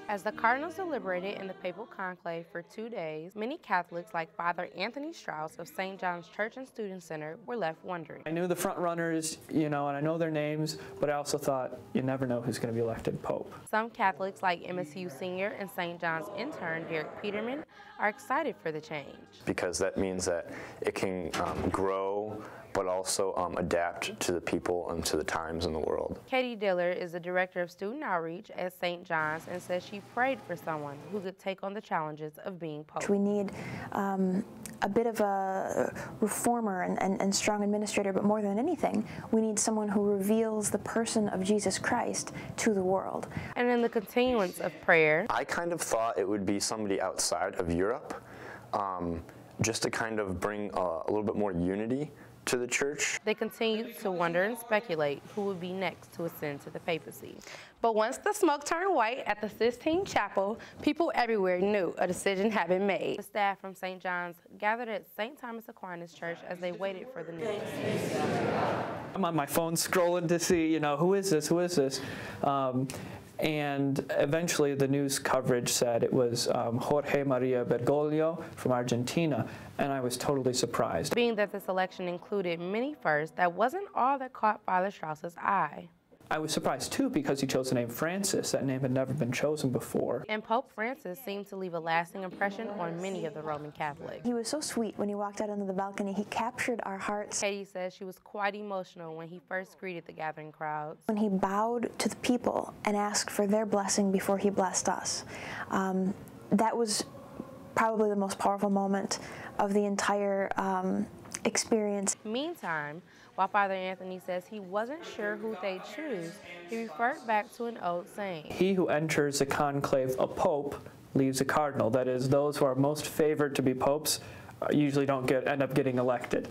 As the cardinals deliberated in the papal conclave for 2 days, many Catholics, like Father Anthony Strauss of St. John's Church and Student Center, were left wondering. I knew the front runners, and I know their names, but I also thought you never know who's going to be elected Pope. Some Catholics, like MSU senior and St. John's intern Derek Peterman, are excited for the change. Because that means that it can grow, but also adapt to the people and to the times in the world. Katie Diller is the director of student outreach at St. John's and says she prayed for someone who could take on the challenges of being Pope. We need a bit of a reformer and strong administrator, but more than anything, we need someone who reveals the person of Jesus Christ to the world. And in the continuance of prayer, I kind of thought it would be somebody outside of Europe, just to kind of bring a little bit more unity to the church. They continued to wonder and speculate who would be next to ascend to the papacy. But once the smoke turned white at the Sistine Chapel, people everywhere knew a decision had been made. The staff from St. John's gathered at St. Thomas Aquinas Church as they waited for the news. I'm on my phone scrolling to see, who is this? And eventually the news coverage said it was Jorge Maria Bergoglio from Argentina, and I was totally surprised. Being that this election included many firsts, that wasn't all that caught Father Strauss's eye. I was surprised too because he chose the name Francis. That name had never been chosen before. And Pope Francis seemed to leave a lasting impression on many of the Roman Catholics. He was so sweet when he walked out onto the balcony. He captured our hearts. Katie says she was quite emotional when he first greeted the gathering crowds. When he bowed to the people and asked for their blessing before he blessed us. That was probably the most powerful moment of the entire experience. Meantime, while Father Anthony says he wasn't sure who they'd choose, he referred back to an old saying. He who enters a conclave a pope leaves a cardinal. That is, those who are most favored to be popes usually don't end up getting elected.